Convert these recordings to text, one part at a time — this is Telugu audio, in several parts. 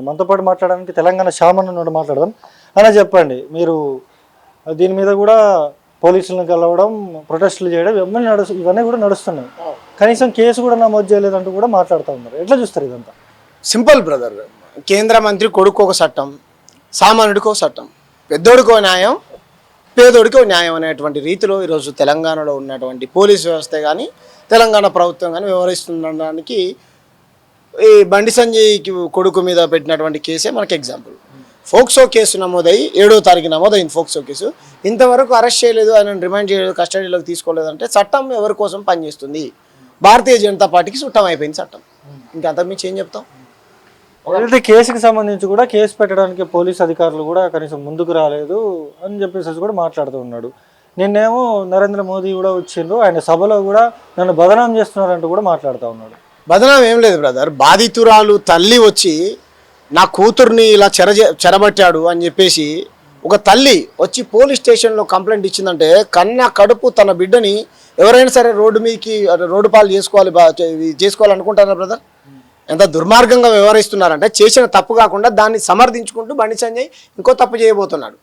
మనతో పాటు మాట్లాడడానికి తెలంగాణ శామన్ నుండి మాట్లాడదాం. అలా చెప్పండి, మీరు దీని మీద కూడా పోలీసులను కలవడం, ప్రొటెస్టులు చేయడం ఇవన్నీ కూడా నడుస్తున్నాయి. కనీసం కేసు కూడా నమోదు చేయలేదంటూ కూడా మాట్లాడుతూ ఉన్నారు. ఎట్లా చూస్తారు ఇదంతా? సింపుల్ బ్రదర్, కేంద్ర మంత్రి కొడుకు ఒక చట్టం, సామాన్యుడికి ఒక చట్టం, పెద్దోడికో న్యాయం, పేదోడికో న్యాయం అనేటువంటి రీతిలో ఈరోజు తెలంగాణలో ఉన్నటువంటి పోలీస్ వ్యవస్థ కానీ తెలంగాణ ప్రభుత్వం కానీ వ్యవహరిస్తుండడానికి ఈ బండి సంజయ్ కొడుకు మీద పెట్టినటువంటి కేసే మనకి ఎగ్జాంపుల్. ఫోక్సో కేసు నమోదయ్యి 7వ తారీఖు నమోదైంది ఫోక్సో కేసు. ఇంతవరకు అరెస్ట్ చేయలేదు, ఆయన రిమాండ్ చేయలేదు, కస్టడీలోకి తీసుకోలేదంటే చట్టం ఎవరి కోసం పనిచేస్తుంది? భారతీయ జనతా పార్టీకి చుట్టం అయిపోయింది చట్టం. ఇంకా అంతకుమించి ఏం చెప్తాం? అయితే కేసుకి సంబంధించి కూడా కేసు పెట్టడానికి పోలీస్ అధికారులు కూడా కనీసం ముందుకు రాలేదు అని చెప్పేసి కూడా మాట్లాడుతూ ఉన్నాడు. నిన్నేమో నరేంద్ర మోదీ కూడా వచ్చిండ్రు, ఆయన సభలో కూడా నన్ను బదనాం చేస్తున్నారంటూ కూడా మాట్లాడుతూ ఉన్నాడు. బదనాం ఏం లేదు బ్రదర్, బాధితురాలు తల్లి వచ్చి నా కూతుర్ని ఇలా చెరబట్టాడు అని చెప్పేసి ఒక తల్లి వచ్చి పోలీస్ స్టేషన్లో కంప్లైంట్ ఇచ్చిందంటే కన్న కడుపు తన బిడ్డని ఎవరైనా సరే రోడ్డు పాలు చేసుకోవాలనుకుంటారా బ్రదర్? ఎంత దుర్మార్గంగా వ్యవహరిస్తున్నారంటే చేసిన తప్పు కాకుండా దాన్ని సమర్థించుకుంటూ బండి సంజయ్ ఇంకో తప్పు చేయబోతున్నాడు.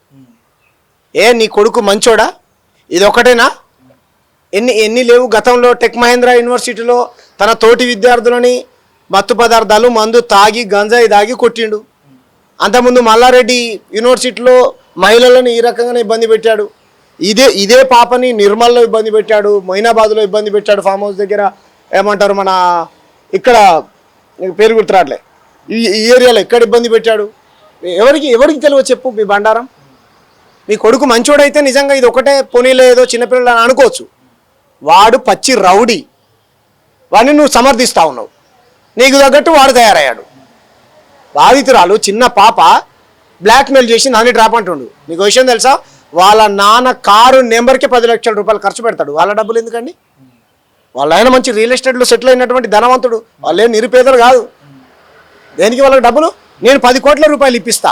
నీ కొడుకు మంచోడా? ఇది ఒకటేనా? ఎన్ని లేవు? గతంలో టెక్ మహేంద్ర యూనివర్సిటీలో తన తోటి విద్యార్థులని మత్తు పదార్థాలు మందు తాగి గంజాయి తాగి కొట్టిండు. అంతకుముందు మల్లారెడ్డి యూనివర్సిటీలో మహిళలను ఈ రకంగానే ఇబ్బంది పెట్టాడు. ఇదే పాపని నిర్మల్లో ఇబ్బంది పెట్టాడు, మొయినాబాద్లో ఇబ్బంది పెట్టాడు, ఫామ్ హౌస్ దగ్గర ఏమంటారు మన ఇక్కడ పేరు గుర్తురాట్లే ఈ ఏరియాలో ఎక్కడ ఇబ్బంది పెట్టాడు. ఎవరికి తెలియదు చెప్పు మీ బండారం? మీ కొడుకు మంచోడైతే నిజంగా ఇది ఒకటే పోనీలో ఏదో చిన్నపిల్లలు అని అనుకోవచ్చు. వాడు పచ్చి రౌడీ, వాడిని నువ్వు సమర్థిస్తూ ఉన్నావు. నీకు తగ్గట్టు వాడు తయారయ్యాడు. బాధితురాలు చిన్న పాప బ్లాక్మెయిల్ చేసి నాని డ్రాప్ అంటుండు. నీకు విషయం తెలుసా? వాళ్ళ నాన్న కారు నెంబర్కి 10 లక్షల రూపాయలు ఖర్చు పెడతాడు. వాళ్ళ డబ్బులు ఎందుకండి? వాళ్ళ ఆయన మంచి రియల్ ఎస్టేట్లో సెటిల్ అయినటువంటి ధనవంతుడు, వాళ్ళేం నిరుపేదలు కాదు. దేనికి వాళ్ళకి డబ్బులు? నేను 10 కోట్ల రూపాయలు ఇప్పిస్తా,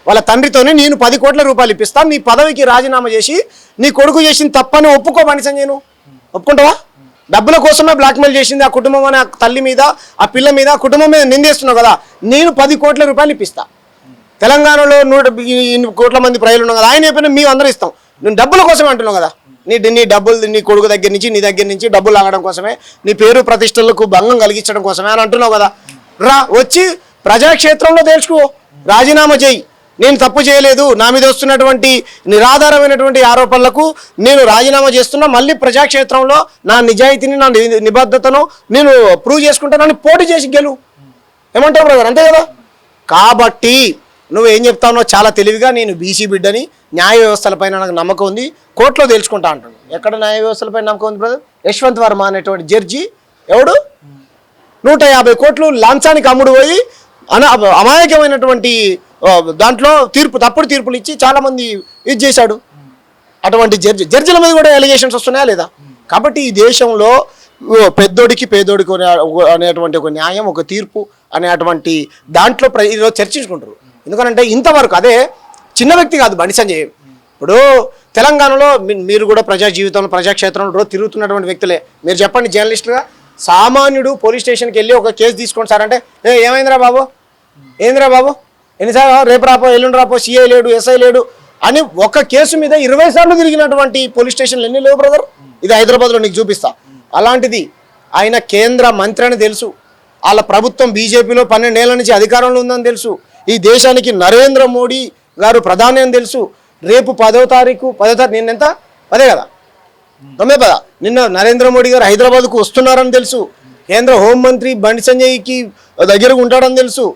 వాళ్ళ తండ్రితోనే నేను 10 కోట్ల రూపాయలు ఇప్పిస్తా, నీ పదవికి రాజీనామా చేసి నీ కొడుకు చేసిన తప్పని ఒప్పుకో బండి సంజయ్. నువ్వు ఒప్పుకుంటావా? డబ్బుల కోసమే బ్లాక్మెయిల్ చేసింది ఆ కుటుంబం అని, ఆ తల్లి మీద, ఆ పిల్ల మీద, ఆ కుటుంబం మీద నిందేస్తున్నావు కదా. నేను 10 కోట్ల రూపాయలు ఇప్పిస్తా. తెలంగాణలో 100 కోట్ల మంది ప్రజలు ఉన్నావు కదా, ఆయన అయిపోయినా మేము అందరూ ఇస్తాం. నేను డబ్బుల కోసమే అంటున్నావు కదా. నీ డబ్బులు నీ కొడుకు దగ్గర నుంచి, నీ దగ్గర నుంచి డబ్బులు లాగడం కోసమే, నీ పేరు ప్రతిష్టలకు భంగం కలిగించడం కోసమే అని అంటున్నావు కదా. వచ్చి ప్రజాక్షేత్రంలో తేల్చుకో, రాజీనామా చేయి. నేను తప్పు చేయలేదు, నా మీద వస్తున్నటువంటి నిరాధారమైనటువంటి ఆరోపణలకు నేను రాజీనామా చేస్తున్నా, మళ్ళీ ప్రజాక్షేత్రంలో నా నిజాయితీని, నా నిబద్ధతను నేను ప్రూవ్ చేసుకుంటానని పోటీ చేసి గెలు. ఏమంటావు బ్రదర్? అంతే కదా. కాబట్టి నువ్వేం చెప్తానో చాలా తెలివిగా, నేను బీసీ బిడ్డని, న్యాయ వ్యవస్థలపైన నాకు నమ్మకం ఉంది, కోర్టులో తేల్చుకుంటా అంటాడు. ఎక్కడ న్యాయ వ్యవస్థలపైన నమ్మకం ఉంది బ్రదర్? యశ్వంత్ వర్మ అనేటువంటి జడ్జి ఎవడు 150 కోట్లు లంచానికి అమ్ముడు పోయి అమాయకమైనటువంటి దాంట్లో తప్పుడు తీర్పులు ఇచ్చి చాలామంది ఇది చేశాడు. అటువంటి జడ్జిల మీద కూడా ఎలిగేషన్స్ వస్తున్నాయా లేదా? కాబట్టి ఈ దేశంలో పెద్దోడికి పేదోడికి అనేటువంటి ఒక న్యాయం, ఒక తీర్పు అనేటువంటి దాంట్లో ఈరోజు చర్చించుకుంటారు. ఎందుకంటే ఇంతవరకు అదే చిన్న వ్యక్తి కాదు బండి సంజయ్. ఇప్పుడు తెలంగాణలో మీరు కూడా ప్రజా జీవితంలో, ప్రజాక్షేత్రంలో రోజు తిరుగుతున్నటువంటి వ్యక్తులే. మీరు చెప్పండి, జర్నలిస్టుగా సామాన్యుడు పోలీస్ స్టేషన్కి వెళ్ళి ఒక కేసు తీసుకోండి సార్ అంటే, ఏమైందిరా బాబు, ఏందిరా బాబు, ఎన్నిసార్లు రేపు రాపో, ఎల్లుండి రాపో, సిఐ లేడు, ఎస్ఐ లేడు అని ఒక కేసు మీద 20 సార్లు తిరిగినటువంటి పోలీస్ స్టేషన్లు ఎన్ని లేవు బ్రదర్? ఇది హైదరాబాద్లో నీకు చూపిస్తా. అలాంటిది ఆయన కేంద్ర మంత్రి అని తెలుసు, వాళ్ళ ప్రభుత్వం బీజేపీలో 12 ఏళ్ల నుంచి అధికారంలో ఉందని తెలుసు, ఈ దేశానికి నరేంద్ర మోడీ గారు ప్రధాని అని తెలుసు. రేపు 10వ తారీఖు నిన్నెంత 10 కదా, 9 నిన్న నరేంద్ర మోడీ గారు హైదరాబాద్కు వస్తున్నారని తెలుసు. కేంద్ర హోంమంత్రి బండి సంజయ్కి దగ్గరగా ఉంటాడని తెలుసు.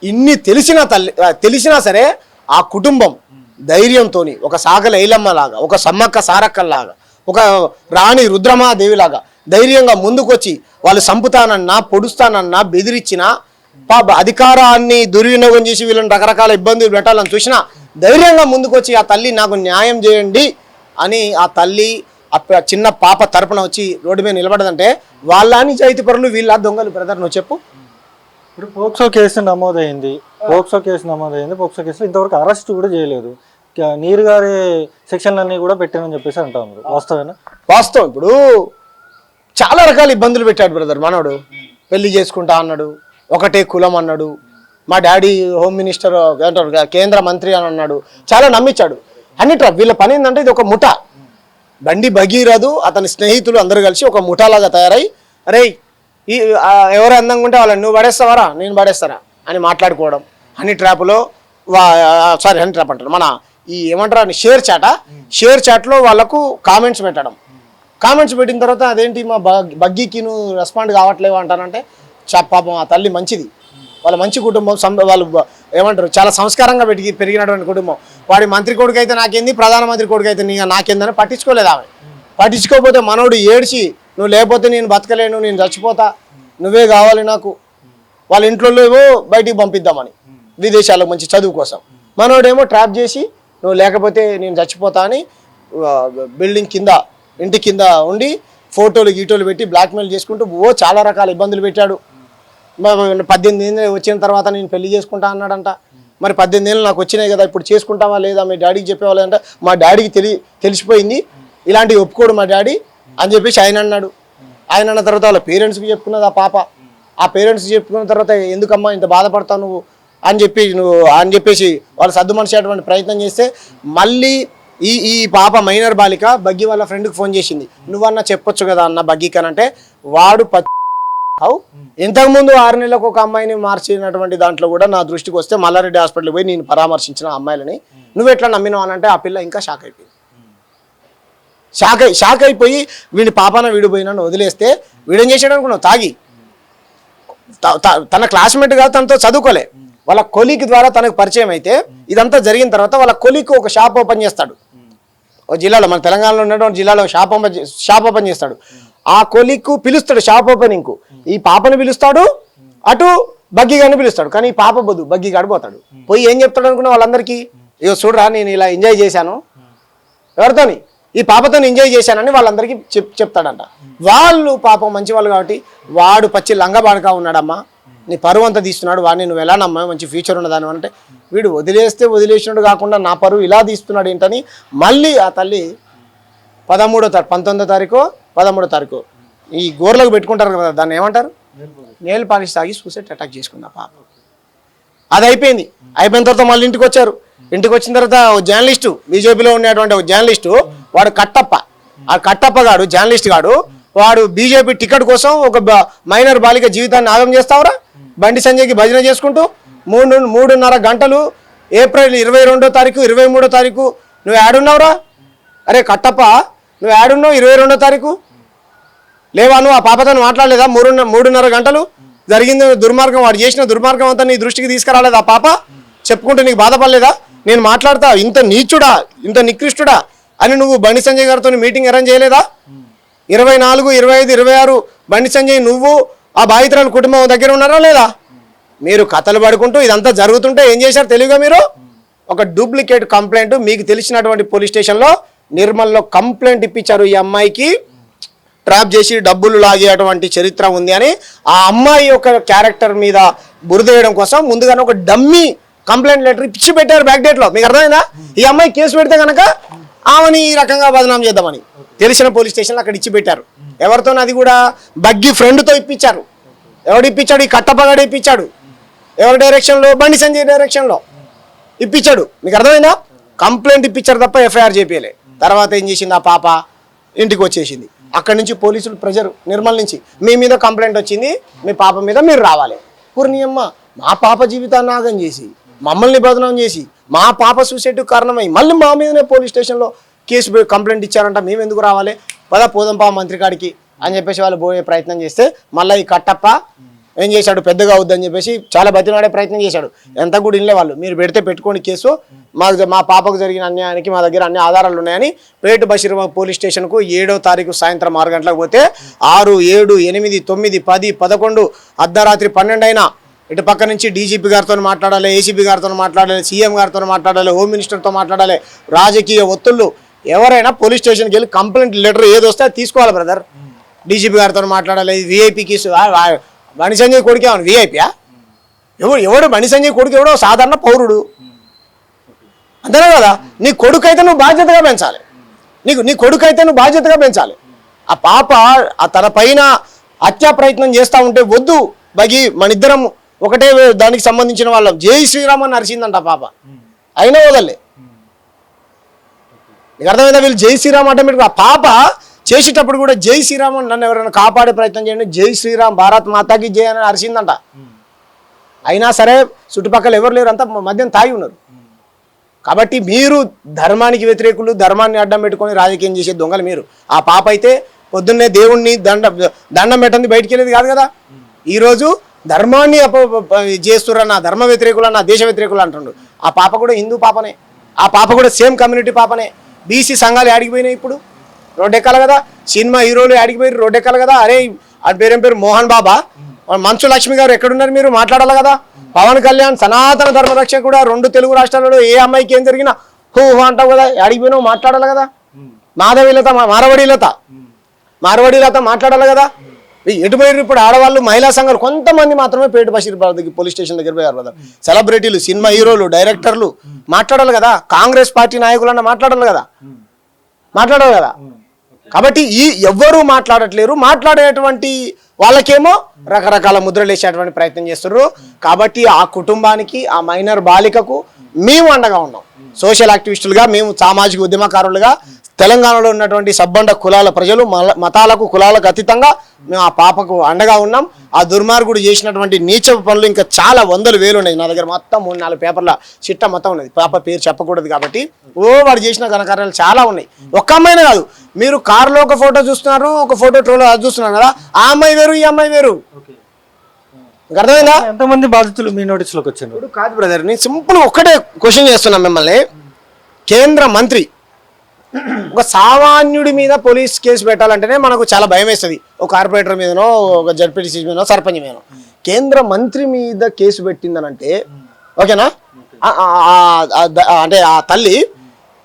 ఇన్ని తెలిసినా సరే ఆ కుటుంబం ధైర్యంతో ఒక సాగల ఐలమ్మలాగా, ఒక సమ్మక్క సారక్కల్లాగా, ఒక రాణి రుద్రమాదేవిలాగా ధైర్యంగా ముందుకొచ్చి వాళ్ళు చంపుతానన్నా, పొడుస్తానన్నా, బెదిరించినా, అధికారాన్ని దుర్వినియోగం చేసి వీళ్ళని రకరకాల ఇబ్బందులు పెట్టాలని చూసినా ధైర్యంగా ముందుకొచ్చి ఆ తల్లి నాకు న్యాయం చేయండి అని ఆ తల్లి చిన్న పాప తరపున వచ్చి రోడ్డు మీద నిలబడదంటే వాళ్ళ నిజాయితీ పరులు, వీళ్ళ దొంగలు బ్రదర్. నువ్వు చెప్పు. ఇప్పుడు పోక్సో కేసు నమోదైంది, పోక్సో కేసులో ఇంతవరకు అరెస్ట్ కూడా చేయలేదు. నీరు గారి సెక్షన్లన్నీ కూడా పెట్టానని చెప్పేసి అంటా ఉన్నారు. వాస్తవేనా? వాస్తవం. ఇప్పుడు చాలా రకాల ఇబ్బందులు పెట్టాడు బ్రదర్ మనోడు. పెళ్లి చేసుకుంటా అన్నాడు, ఒకటే కులం అన్నాడు, మా డాడీ హోమ్ మినిస్టర్ అంటారు కేంద్ర మంత్రి అని అన్నాడు, చాలా నమ్మించాడు. అన్నిట్రా వీళ్ళ పని ఏంటంటే ఇది ఒక ముఠా. బండి భగీరథు అతని స్నేహితులు అందరూ కలిసి ఒక ముఠాలాగా తయారై, అరే ఈ ఎవరు అందంగా ఉంటే వాళ్ళని నువ్వు పడేస్తావారా నేను పడేస్తారా అని మాట్లాడుకోవడం. హనీ ట్రాప్లో హనీ ట్రాప్ అంటారు మన ఈ ఏమంటారు షేర్ చాట్లో వాళ్ళకు కామెంట్స్ పెట్టడం. కామెంట్స్ పెట్టిన తర్వాత అదేంటి మా బగ్గీకి నువ్వు రెస్పాండ్ కావట్లేవు అంటానంటే పాపం ఆ తల్లి మంచిది, వాళ్ళ మంచి కుటుంబం, వాళ్ళు ఏమంటారు చాలా సంస్కారంగా పెరిగినటువంటి కుటుంబం. వాడి మంత్రి కొడుకు అయితే నాకేంది, ప్రధానమంత్రి కొడుకు అయితే నాకేందని పట్టించుకోలేదు ఆమె. పట్టించుకోకపోతే మనోడు ఏడ్చి నువ్వు లేకపోతే నేను బతకలేను, నేను చచ్చిపోతా, నువ్వే కావాలి నాకు, వాళ్ళ ఇంట్లో ఏమో బయటికి పంపిద్దామని విదేశాలకు మంచి చదువు కోసం. మనోడేమో ట్రాప్ చేసి నువ్వు లేకపోతే నేను చచ్చిపోతా అని బిల్డింగ్ కింద ఇంటి కింద ఉండి ఫోటోలు గీటోలు పెట్టి బ్లాక్మెయిల్ చేసుకుంటూ చాలా రకాల ఇబ్బందులు పెట్టాడు. 18 ఏళ్ళు వచ్చిన తర్వాత నేను పెళ్లి చేసుకుంటా అన్నాడంట. మరి 18 ఏళ్ళు నాకు వచ్చినాయి కదా, ఇప్పుడు చేసుకుంటావా లేదా మీ డాడీకి చెప్పేవాళ్ళంట. మా డాడీకి తెలిసిపోయింది ఇలాంటివి ఒప్పుకోడు మా డాడీ అని చెప్పేసి ఆయన అన్నాడు. ఆయన అన్న తర్వాత వాళ్ళ పేరెంట్స్కి చెప్పుకున్నది ఆ పాప. ఆ పేరెంట్స్కి చెప్పుకున్న తర్వాత ఎందుకమ్మా ఇంత బాధపడతావు నువ్వు అని చెప్పేసి వాళ్ళు సర్దు మనిషేటువంటి ప్రయత్నం చేస్తే మళ్ళీ ఈ పాప మైనర్ బాలిక బగ్గి వాళ్ళ ఫ్రెండ్కి ఫోన్ చేసింది. నువ్వన్నా చెప్పొచ్చు కదా అన్న బగ్గికి అని అంటే వాడు ఇంతకుముందు 6 నెలలకు ఒక అమ్మాయిని మార్చినటువంటి దాంట్లో కూడా నా దృష్టికి వస్తే మల్లారెడ్డి హాస్పిటల్కి పోయి నేను పరామర్శించిన అమ్మాయిలని నువ్వు ఎట్లా నమ్మినావు అని అంటే ఆ పిల్ల ఇంకా షాక్ అయిపోయింది. షాక్ అయిపోయి వీడి పాపాన వీడు పోయినా వదిలేస్తే వీడేం చేశాడు అనుకున్నావు, తాగి తన క్లాస్మేట్ గా తనతో చదువుకోలే, వాళ్ళ కొలీగ్ ద్వారా తనకు పరిచయం అయితే ఇదంతా జరిగిన తర్వాత వాళ్ళ కొలీగ్ ఒక షాప్ ఓపెన్ చేస్తాడు. ఒక జిల్లాలో మన తెలంగాణలో ఉన్నటువంటి జిల్లాలో షాప్ ఓపెన్ చేస్తాడు. ఆ కొలీగ్కు పిలుస్తాడు షాప్ ఓపెనింగ్కు, ఈ పాపను పిలుస్తాడు, అటు బగ్గి గారిని పిలుస్తాడు. కానీ ఈ పాప బొద్దు బగ్గి గాడు పోతాడు. పోయి ఏం చెప్తాడు అనుకున్నా వాళ్ళందరికీ, ఇగో చూడరా నేను ఇలా ఎంజాయ్ చేశాను, ఎవరితోని ఈ పాపతో ఎంజాయ్ చేశానని వాళ్ళందరికీ చెప్తాడంట. వాళ్ళు పాపం మంచి వాళ్ళు కాబట్టి వాడు పచ్చి లంగబాడుగా ఉన్నాడమ్మా, నీ పరువు అంతా తీస్తున్నాడు, వాడిని నువ్వు ఎలా నమ్మా మంచి ఫ్యూచర్ ఉన్నదాని అంటే వీడు వదిలేసినట్టు కాకుండా నా పరువు ఇలా తీస్తున్నాడు ఏంటని మళ్ళీ ఆ తల్లి 19వ తారీఖు 13వ తారీఖు ఈ గోర్లకు పెట్టుకుంటారు కదా, దాన్ని ఏమంటారు, నేల్ పాలిష్ తాగి సూసైడ్ అటాక్ చేసుకుందా పాప. అది అయిపోయింది. అయిపోయిన తర్వాత మళ్ళీ ఇంటికి వచ్చారు. ఇంటికి వచ్చిన తర్వాత ఒక జర్నలిస్టు, బీజేపీలో ఉండేటువంటి ఒక జర్నలిస్టు, వాడు కట్టప్ప, ఆ కట్టప్ప గాడు జర్నలిస్ట్ గాడు, వాడు బీజేపీ టికెట్ కోసం ఒక మైనర్ బాలిక జీవితాన్ని ఆగం చేస్తావురా బండి సంజయ్కి భజన చేసుకుంటూ 3.5 గంటలు ఏప్రిల్ 22వ తారీఖు 23వ తారీఖు నువ్వు యాడున్నావురా? అరే కట్టప్ప నువ్వు యాడున్నావు 22వ తారీఖు లేవా? నువ్వు ఆ పాపతో మాట్లాడలేదా? 3.5 గంటలు జరిగింది దుర్మార్గం, వాడు చేసిన దుర్మార్గం అంతా నీ దృష్టికి తీసుకురాలేదా? ఆ పాప చెప్పుకుంటే నీకు బాధపడలేదా? నేను మాట్లాడతా ఇంత నీచుడా ఇంత నికృష్టుడా అని నువ్వు బండి సంజయ్ గారితో మీటింగ్ అరేంజ్ చేయలేదా? 24, 25, 26 బండి సంజయ్ నువ్వు ఆ బాధితురాలు కుటుంబం దగ్గర ఉన్నారా లేదా? మీరు కథలు పడుకుంటూ ఇదంతా జరుగుతుంటే ఏం చేశారు తెలివిగా మీరు? ఒక డూప్లికేట్ కంప్లైంట్ మీకు తెలిసినటువంటి పోలీస్ స్టేషన్లో నిర్మల్లో కంప్లైంట్ ఇప్పించారు. ఈ అమ్మాయికి ట్రాప్ చేసి డబ్బులు లాగేటువంటి చరిత్ర ఉంది అని ఆ అమ్మాయి యొక్క క్యారెక్టర్ మీద బురదేయడం కోసం ముందుగానే ఒక డమ్మీ కంప్లైంట్ లెటర్ ఇచ్చి పెట్టారు బ్యాక్ డేట్లో. మీకు అర్థమైందా? ఈ అమ్మాయి కేసు పెడితే కనుక ఆమెని ఈ రకంగా బదనాం చేద్దామని తెలిసిన పోలీస్ స్టేషన్లో అక్కడ ఇచ్చి పెట్టారు. ఎవరితో? అది కూడా బగ్గి ఫ్రెండ్తో ఇప్పించారు. ఎవడు ఇప్పించాడు? ఈ కట్టపగాడు ఇప్పించాడు. ఎవరి డైరెక్షన్లో? బండి సంజయ్ డైరెక్షన్లో ఇప్పించాడు. మీకు అర్థమైందా? కంప్లైంట్ ఇప్పించారు తప్ప ఎఫ్ఐఆర్ చేపియలే. తర్వాత ఏం చేసింది ఆ పాప? ఇంటికి వచ్చేసింది. అక్కడి నుంచి పోలీసులు ప్రెజర్ నిర్మల్ నుంచి మీ మీద కంప్లైంట్ వచ్చింది, మీ పాప మీద మీరు రావాలి. పూర్ణియమ్మ మా పాప జీవితాన్ని ఆగం చేసి మమ్మల్ని బదనాం చేసి మా పాప సూసైడ్ కారణమై మళ్ళీ మా మీదనే పోలీస్ స్టేషన్లో కేసు కంప్లైంట్ ఇచ్చారంట, మేము ఎందుకు రావాలి, పోదంపా మంత్రి కాడికి అని చెప్పేసి వాళ్ళు పోయే ప్రయత్నం చేస్తే మళ్ళీ ఈ కట్టప్ప ఏం చేశాడు, పెద్దగా అవుద్దని చెప్పేసి చాలా బతినాడే ప్రయత్నం చేశాడు. ఎంత కూడా ఇల్లే వాళ్ళు, మీరు పెడితే పెట్టుకోండి కేసు, మా పాపకు జరిగిన అన్యాయానికి మా దగ్గర అన్ని ఆధారాలు ఉన్నాయని పేటు బషీరాబాద్ పోలీస్ స్టేషన్కు 7వ తారీఖు సాయంత్రం 6 గంటలకు పోతే 6, 7, 8, 9, 10, 11 అర్ధరాత్రి 12 అయినా ఇటు పక్క నుంచి డీజీపీ గారితో మాట్లాడాలి, ఏసీపీ గారితో మాట్లాడాలి, సీఎం గారితో మాట్లాడాలి, హోమ్ మినిస్టర్తో మాట్లాడాలి, రాజకీయ ఒత్తుళ్ళు. ఎవరైనా పోలీస్ స్టేషన్కి వెళ్ళి కంప్లైంట్ లెటర్ ఏది వస్తే అది తీసుకోవాలి బ్రదర్. డీజీపీ గారితో మాట్లాడాలి. విఐపీ కేసు బండి సంజయ్ కొడుకు ఏమన్నా విఐపీయా? ఎవడు బండి సంజయ్ కొడుకు? ఎవడో సాధారణ పౌరుడు, అంతేనా కదా? నీ కొడుకు అయితే నువ్వు బాధ్యతగా పెంచాలి. నీ కొడుకు అయితే నువ్వు బాధ్యతగా పెంచాలి. ఆ పాప తన పైన హత్యా ప్రయత్నం చేస్తూ ఉంటే వద్దు బగి మన ఇద్దరం ఒకటే దానికి సంబంధించిన వాళ్ళం జై శ్రీరామ్ అని అరిచిందంట పాప, అయినా వదలే. నీకు అర్థమైందా? వీళ్ళు జై శ్రీరామ్ ఆటోమేటిక్ ఆ పాప చేసేటప్పుడు కూడా జై శ్రీరామ్ నన్ను ఎవరైనా కాపాడే ప్రయత్నం చేయండి, జై శ్రీరామ్ భారత్ మాతాకి జై అని అరిచిందంట. అయినా సరే చుట్టుపక్కల ఎవరు లేరు, అంతా మద్యం తాగి ఉన్నారు. కాబట్టి మీరు ధర్మానికి వ్యతిరేకులు, ధర్మాన్ని అడ్డం పెట్టుకొని రాజకీయం చేసే దొంగలు మీరు. ఆ పాప అయితే పొద్దున్నే దేవుణ్ణి దండం పెట్టండి బయటికి వెళ్ళేది కాదు కదా. ఈరోజు ధర్మాన్ని చేస్తురన్న, ధర్మ వ్యతిరేకులన్న, దేశ వ్యతిరేకులు అంటుండు. ఆ పాప కూడా హిందూ పాపనే, ఆ పాప కూడా సేమ్ కమ్యూనిటీ పాపనే. బీసీ సంఘాలు ఆడిగిపోయినాయి, ఇప్పుడు రోడ్డెక్కాలి కదా. సినిమా హీరోలు ఆడిగిపోయి రోడ్డెక్కాలి కదా. అరే అది పేరు మోహన్ బాబా, మంచు లక్ష్మి గారు ఎక్కడున్నారు, మీరు మాట్లాడాలి కదా. పవన్ కళ్యాణ్ సనాతన ధర్మ రక్షకుడు కూడా 2 తెలుగు రాష్ట్రాలలో ఏ అమ్మాయికి ఏం జరిగినా హూ అంటావు కదా, ఆడిగిపోయినావు మాట్లాడాలి కదా. మారవడిలత మాట్లాడాలి కదా. ఎటుపోయారు ఇప్పుడు ఆడవాళ్ళు, మహిళా సంఘాలు కొంతమంది మాత్రమే పేట బషీర్ పోలీస్ స్టేషన్ దగ్గర పోయారు కదా. సెలబ్రిటీలు, సినిమా హీరోలు, డైరెక్టర్లు మాట్లాడాలి కదా. కాంగ్రెస్ పార్టీ నాయకులన్నా మాట్లాడాలి కదా. కాబట్టి ఎవ్వరూ మాట్లాడట్లేరు. మాట్లాడేటువంటి వాళ్ళకేమో రకరకాల ముద్రలు వేసేటువంటి ప్రయత్నం చేస్తున్నారు. కాబట్టి ఆ కుటుంబానికి, ఆ మైనర్ బాలికకు మేము అండగా ఉన్నాం. సోషల్ యాక్టివిస్టులుగా, మేము సామాజిక ఉద్యమకారులుగా, తెలంగాణలో ఉన్నటువంటి సబ్బండ కులాల ప్రజలు, మతాలకు కులాలకు అతీతంగా మేము ఆ పాపకు అండగా ఉన్నాం. ఆ దుర్మార్గుడు చేసినటువంటి నీచ పనులు ఇంకా చాలా వందలు వేలు ఉన్నాయి. నా దగ్గర మొత్తం 3-4 పేపర్ల చిట్ట మొత్తం ఉన్నది. పాప పేరు చెప్పకూడదు కాబట్టి వాడు చేసిన ఘనకార్యాలు చాలా ఉన్నాయి. ఒక్క అమ్మాయినే కాదు, మీరు కారులో ఒక ఫోటో చూస్తున్నారు, ఒక ఫోటో ట్రోలో చూస్తున్నారు కదా. ఆ అమ్మాయి వేరు, ఈ అమ్మాయి వేరు. అర్థమైందా? ఎంతమంది బాధితులు మీ నోటీసులోకి వచ్చారు? ఇప్పుడు కాదు బ్రదర్, నేను సింపుల్ ఒక్కటే క్వశ్చన్ చేస్తున్నా మిమ్మల్ని. కేంద్ర మంత్రి ఒక సామాన్యుడి మీద పోలీస్ కేసు పెట్టాలంటేనే మనకు చాలా భయం వేస్తుంది. ఒక కార్పొరేటర్ మీదనో, ఒక జడ్పీటీసీ మీదనో, సర్పంచ్ మీదనో. కేంద్ర మంత్రి మీద కేసు పెట్టిందనంటే ఓకేనా, అంటే ఆ తల్లి,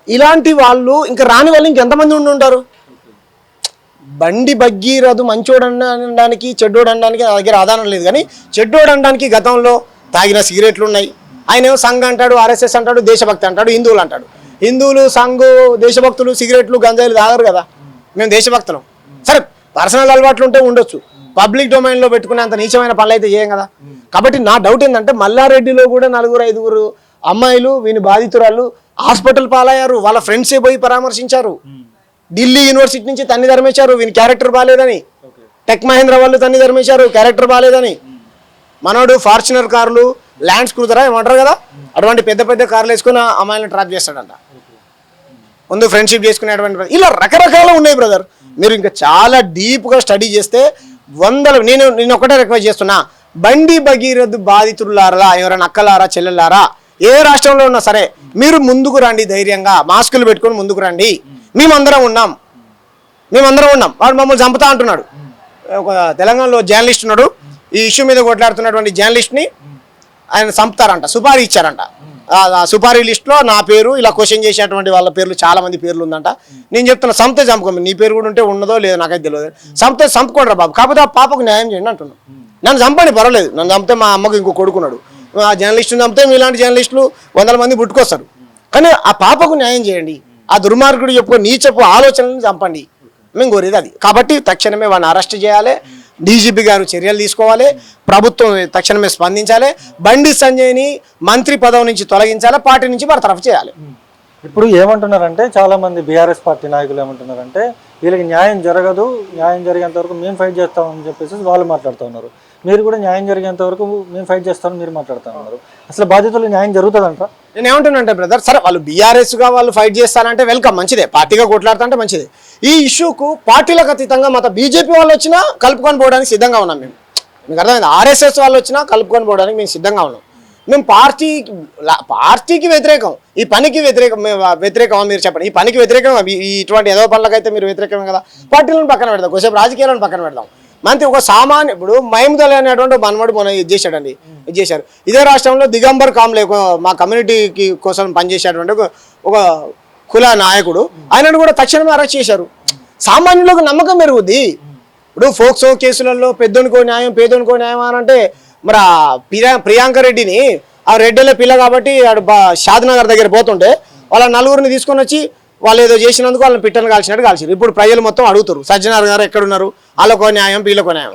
ఇలాంటి వాళ్ళు ఇంకా రాని వాళ్ళు ఇంకెంతమంది ఉండి ఉంటారు? బండి భగీరథు మంచోడు అనడానికి, చెడ్డోడు అనడానికి నా దగ్గర ఆధారం లేదు. కానీ చెడ్డోడు అనడానికి గతంలో తాగిన సిగరెట్లు ఉన్నాయి. ఆయన ఏమో సంఘ్ అంటాడు, ఆర్ఎస్ఎస్ అంటాడు, దేశభక్తి అంటాడు, హిందువులు అంటాడు. హిందువులు, సంఘు, దేశభక్తులు సిగరెట్లు, గంజాయిలు తాగరు కదా. మేము దేశభక్తులం. సరే పర్సనల్ అలవాట్లు ఉంటే ఉండొచ్చు, పబ్లిక్ డొమైన్లో పెట్టుకునేంత నీచమైన పనులు అయితే చేయం కదా. కాబట్టి నా డౌట్ ఏంటంటే మల్లారెడ్డిలో కూడా 4-5 అమ్మాయిలు వీని బాధితురాళ్ళు హాస్పిటల్ పాలయ్యారు. వాళ్ళ ఫ్రెండ్సే పోయి పరామర్శించారు. ఢిల్లీ యూనివర్సిటీ నుంచి తన్ని ధర్మేశారు, వీని క్యారెక్టర్ బాగాలేదని. టెక్ మహేంద్ర వాళ్ళు తన్ని ధర్మేశారు, క్యారెక్టర్ బాగాలేదని. మనోడు ఫార్చునర్ కార్లు, ల్యాండ్స్ క్రూజరా ఏమంటారు కదా, అటువంటి పెద్ద పెద్ద కార్లు వేసుకుని అమ్మాయిలను ట్రాప్ చేస్తాడంట. ముందు ఫ్రెండ్షిప్ చేసుకునేటువంటి ఇలా రకరకాలు ఉన్నాయి బ్రదర్. మీరు ఇంకా చాలా డీప్గా స్టడీ చేస్తే నేను ఒకటే రిక్వెస్ట్ చేస్తున్నా, బండి భగీరథ్ బాధితులారా, ఎవరైనా అక్కలారా, చెల్లెలారా, ఏ రాష్ట్రంలో ఉన్నా సరే మీరు ముందుకు రండి, ధైర్యంగా మాస్కులు పెట్టుకొని ముందుకు రండి. మేమందరం ఉన్నాం. వాడు మమ్మల్ని చంపుతా అంటున్నాడు. ఒక తెలంగాణలో జర్నలిస్ట్ ఉన్నాడు, ఈ ఇష్యూ మీద కొట్లాడుతున్నటువంటి జర్నలిస్ట్ని ఆయన చంపుతారంట, సుపారీ ఇచ్చారంట. సుపారీ లిస్ట్లో నా పేరు, ఇలా క్వశ్చన్ చేసేటువంటి వాళ్ళ పేర్లు చాలా మంది పేర్లు ఉందంట. నేను చెప్తున్నా, సంతే చంపుకోండి, నీ పేరు కూడా ఉంటే ఉన్నదో లేదో నాకైతే తెలియదు. చంపుకోండి బాబు, కాకపోతే ఆ పాపకు న్యాయం చేయండి అంటున్నాను. నన్ను చంపండి పర్వాలేదు, నన్ను చంపితే మా అమ్మకు ఇంకో కొడుకున్నాడు, ఆ జర్నలిస్టుని చంపితే మీలాంటి జర్నలిస్టులు 100 మంది పుట్టుకొస్తారు. కానీ ఆ పాపకు న్యాయం చేయండి. ఆ దుర్మార్గుడు నీచపు ఆలోచనలను చంపండి, మేము కోరేది అది. కాబట్టి తక్షణమే వాడిని అరెస్ట్ చేయాలి, డీజీపీ గారు చర్యలు తీసుకోవాలి, ప్రభుత్వం తక్షణమే స్పందించాలి, బండి సంజయ్ని మంత్రి పదవి నుంచి తొలగించాలి, పార్టీ నుంచి బర్తరఫ్ చేయాలి. ఇప్పుడు ఏమంటున్నారంటే చాలా మంది బీఆర్ఎస్ పార్టీ నాయకులు ఏమంటున్నారంటే వీళ్ళకి న్యాయం జరగదు, న్యాయం జరిగేంత వరకు మేము ఫైట్ చేస్తామని చెప్పేసి వాళ్ళు మాట్లాడుతూ ఉన్నారు. మీరు కూడా న్యాయం జరిగేంత వరకు మేము ఫైట్ చేస్తామని మీరు మాట్లాడుతూ ఉన్నారు. అసలు బాధితులు న్యాయం జరుగుతుందంట? నేను ఏమంటున్నానంటే బ్రదర్, సరే వాళ్ళు బీఆర్ఎస్గా వాళ్ళు ఫైట్ చేస్తానంటే వెల్కమ్, మంచిదే. పార్టీగా కొట్లాడుతుంటే మంచిదే. ఈ ఇష్యూకు పార్టీలకు అతీతంగా మత బీజేపీ వాళ్ళు వచ్చినా కలుపుకొని పోవడానికి సిద్ధంగా ఉన్నాం. మీకు అర్థమైంది? ఆర్ఎస్ఎస్ వాళ్ళు వచ్చినా కలుపుకొని పోవడానికి మేము సిద్ధంగా ఉన్నాం. మేము పార్టీకి వ్యతిరేకం, ఈ పనికి వ్యతిరేకమా మీరు చెప్పండి. ఈ పనికి వ్యతిరేకం, ఇటువంటి ఏదో పనులకైతే మీరు వ్యతిరేకమే కదా. పార్టీలను పక్కన పెడదాం, కొంచెం రాజకీయాలను పక్కన పెడదాం. మంత్రి ఒక సామాన్య, ఇప్పుడు మహమూద్ అలీ అనేటువంటి మనవాడు మొన్న ఇది చేశారు. ఇదే రాష్ట్రంలో దిగంబర్ కామ్లే మా కమ్యూనిటీకి కోసం పనిచేసేటువంటి ఒక కుల నాయకుడు, ఆయనను కూడా తక్షణమే అరెస్ట్ చేశారు. సామాన్యులకు నమ్మకం పెరుగుద్ది. ఇప్పుడు ఫోక్సో కేసులలో పెద్దోనికో న్యాయం, పేదోనికో న్యాయం అని అంటే, మరి ప్రియాంక రెడ్డిని, ఆ రెడ్డిలో పిల్ల కాబట్టి షాద్నగర్ దగ్గర పోతుంటే వాళ్ళ 4 తీసుకొని వచ్చి వాళ్ళు ఏదో చేసినందుకు వాళ్ళని పిట్టను కాల్చినట్టు కాల్చారు. ఇప్పుడు ప్రజలు మొత్తం అడుగుతారు, సజ్జనార్ గారు ఎక్కడున్నారు, వాళ్ళకో న్యాయం, వీళ్ళకో న్యాయం.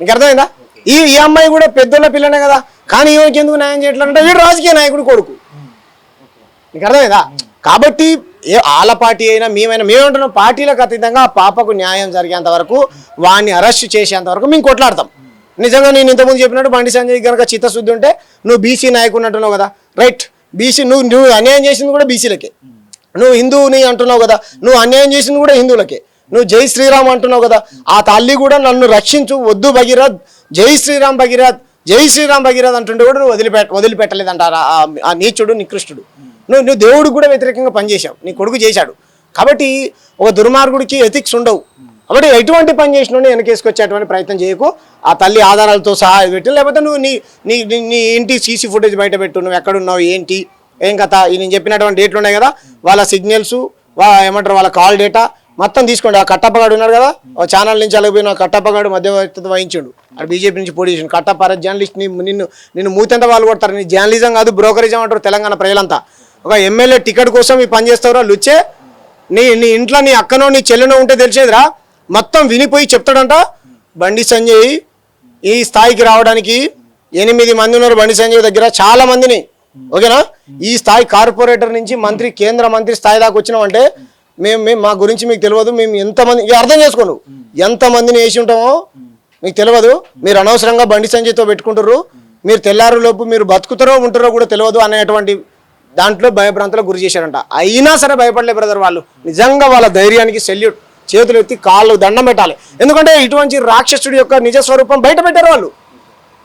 నీకు అర్థమైందా? ఈ అమ్మాయి కూడా పెద్దోళ్ళ పిల్లనే కదా, కానీ ఈమెకి ఎందుకు న్యాయం చేయట్లేదంటే వీడు రాజకీయ నాయకుడు కొడుకు. నీకు అర్థమైందా? కాబట్టి వాళ్ళ పార్టీ అయినా మేమేమంటున్నాం, పార్టీలకు అతీతంగా ఆ పాపకు న్యాయం జరిగేంత వరకు, వాడిని అరెస్ట్ చేసేంత వరకు మేము కొట్లాడతాం. నిజంగా నేను ఇంతకుముందు చెప్పినట్టు బండి సంజయ్ కనుక చిత్తశుద్ధి ఉంటే, నువ్వు బీసీ నాయకుడు అంటున్నావు కదా, రైట్, బీసీ నువ్వు అన్యాయం చేసింది కూడా బీసీలకే, నువ్వు హిందువుని అంటున్నావు కదా, నువ్వు అన్యాయం చేసింది కూడా హిందువులకే, నువ్వు జై శ్రీరామ్ అంటున్నావు కదా, ఆ తల్లి కూడా నన్ను రక్షించు, వద్దు భగీరథ్, జై శ్రీరామ్ భగీరథ్, జై శ్రీరామ్ భగీరథ్ అంటుంటే కూడా నువ్వు వదిలిపెట్టలేదంటారా ఆ నీచుడు నికృష్టుడు. నువ్వు దేవుడికి కూడా వ్యతిరేకంగా పనిచేశావు, నీ కొడుకు చేశాడు. కాబట్టి ఒక దుర్మార్గుడికి ఎథిక్స్ ఉండవు. కాబట్టి ఎటువంటి పని చేసినా వెనకేసుకొచ్చేటువంటి ప్రయత్నం చేయకు. ఆ తల్లి ఆధారాలతో సహా పెట్టి, లేకపోతే నువ్వు నీ ఇంటి సీసీ ఫుటేజ్ బయట పెట్టు, నువ్వు ఎక్కడున్నావు ఏంటి ఏం కథ, నేను చెప్పినటువంటి డేట్లు ఉన్నాయి కదా, వాళ్ళ సిగ్నల్స్, ఏమంటారు వాళ్ళ కాల్ డేటా మొత్తం తీసుకోండి. ఆ కట్టప్పగాడు ఉన్నాడు కదా, ఛానల్ నుంచి అలగిపోయిన కట్టప్పగాడు మధ్యవర్తిత్వం వహించాడు, అది బీజేపీ నుంచి పోటీ చేసిండు. కట్టప్ప జర్నలిస్ట్, నిన్ను మూతంతా వాళ్ళు కొడతారు. నీ జర్నలిజం కాదు బ్రోకరిజం అంటారు తెలంగాణ ప్రజలంతా. ఒక ఎమ్మెల్యే టికెట్ కోసం ఈ పని చేస్తావురా లుచ్చే, నీ ఇంట్లో నీ అక్కనో నీ చెల్లెనో ఉంటే తెలిసేదిరా, మొత్తం వినిపోయి చెప్తాడంట. బండి సంజయ్ ఈ స్థాయికి రావడానికి 8 మంది ఉన్నారు బండి సంజయ్ దగ్గర, చాలా మందిని, ఓకేనా, ఈ స్థాయి కార్పొరేటర్ నుంచి మంత్రి, కేంద్ర మంత్రి స్థాయి దాకా వచ్చినామంటే మేము మా గురించి మీకు తెలియదు. మేము ఎంతమంది అర్థం చేసుకోను, ఎంతమందిని వేసి ఉంటామో మీకు తెలియదు. మీరు అనవసరంగా బండి సంజయ్తో పెట్టుకుంటారు, మీరు తెల్లారు లోపు మీరు బతుకుతారో ఉంటారో కూడా తెలియదు అనేటువంటి దాంట్లో భయభ్రాంతులకు గురి చేశారంట. అయినా సరే భయపడలే బ్రదర్ వాళ్ళు. నిజంగా వాళ్ళ ధైర్యానికి సెల్యూట్, చేతులు ఎత్తి కాళ్ళు దండం పెట్టాలి. ఎందుకంటే ఇటువంటి రాక్షసుడి యొక్క నిజ స్వరూపం బయట పెట్టారు వాళ్ళు.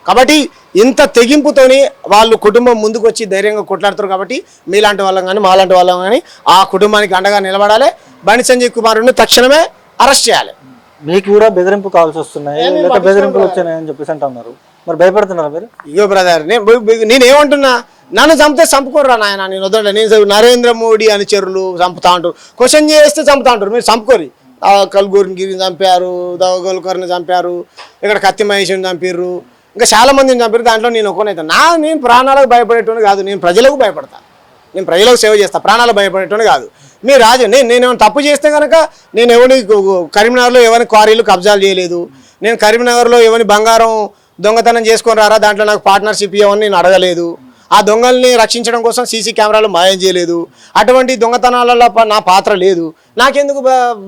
కాబట్టి ఇంత తెగింపుతోని వాళ్ళు కుటుంబం ముందుకు వచ్చి ధైర్యంగా కొట్లాడుతారు. కాబట్టి మీలాంటి వాళ్ళం కానీ మాలాంటి వాళ్ళం కానీ ఆ కుటుంబానికి అండగా నిలబడాలి. బండి సంజయ్ కుమారుడిని తక్షణమే అరెస్ట్ చేయాలి. మీకు కూడా బెదిరింపు కాల్స్ వస్తున్నాయి, లేకపోతే బెదిరింపులు వచ్చాయని చెప్పేసి అంటున్నారు, మరి భయపడుతున్నారు మీరు? ఇగో బ్రదర్, నేనేమంటున్నా, నన్ను చంపితే చంపుకోర్రా నాయన, నేను వద్దండి. నేను నరేంద్ర మోడీ అనుచరులు చంపుతా అంటారు, క్వశ్చన్ చేస్తే చంపుతా అంటారు, మీరు చంపుకోరి. కల్గూరిని చంపారు, దవగోల్కర్ని చంపారు, ఇక్కడ కత్తి మహేష్ని చంపారు, ఇంకా చాలా మందిని చంపారు. దాంట్లో నేను ఒక్కనైతే నేను ప్రాణాలకు భయపడేటోని కాదు, నేను ప్రజలకు భయపడతా, నేను ప్రజలకు సేవ చేస్తా, ప్రాణాలకు భయపడేటోని కాదు. మీరు రాజు నేను తప్పు చేస్తే కనుక నేను కరీంనగర్లో ఎవరిని క్వారీలు కబ్జాలు చేయలేదు, నేను కరీంనగర్లో ఎవరిని బంగారం దొంగతనం చేసుకొని రారా దాంట్లో నాకు పార్ట్నర్షిప్ ఇవ్వని నేను అడగలేదు, ఆ దొంగల్ని రక్షించడం కోసం సీసీ కెమెరాలు మాయం చేయలేదు, అటువంటి దొంగతనాలలో నా పాత్ర లేదు. నాకెందుకు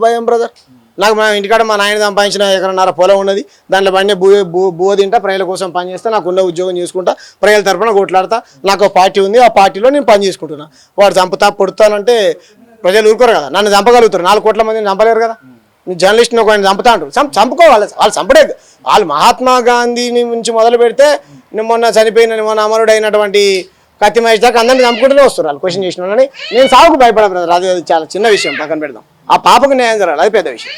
భయం బ్రదర్? నాకు మా ఇంటికాడ మా నాయన సంపాదించిన ఎకరన్నర పొలం ఉన్నది, దాంట్లో బండి బువ్వ తింటా, ప్రజల కోసం పని చేస్తా, నాకున్న ఉద్యోగం చేసుకుంటా, ప్రజల తరఫున కొట్లాడతా, నాకు ఒక పార్టీ ఉంది, ఆ పార్టీలో నేను పని చేసుకుంటున్నా. వాడు చంపుతా పొడుతానంటే ప్రజలు ఊరుకోరు కదా, నన్ను చంపగలుగుతారు, 4 కోట్ల మందిని చంపలేరు కదా. జర్నలిస్ట్ని ఒక ఆయన చంపుతా అంటారు, చంపుకోవాలి. వాళ్ళు చంపడే, వాళ్ళు మహాత్మా గాంధీని నుంచి మొదలు పెడితే మొన్న చనిపోయిన మొన్న అమరుడు అయినటువంటి కత్తి మహేష్ దాకా అందరినీ చంపుకుంటూనే వస్తారు వాళ్ళు క్వశ్చన్ చేసిన వాళ్ళని. నేను సాగుకు భయపడ బ్రదర్, అది చాలా చిన్న విషయం, పక్కన పెడదాం. ఆ పాపకు న్యాయం జరగాలి, అది పెద్ద విషయం.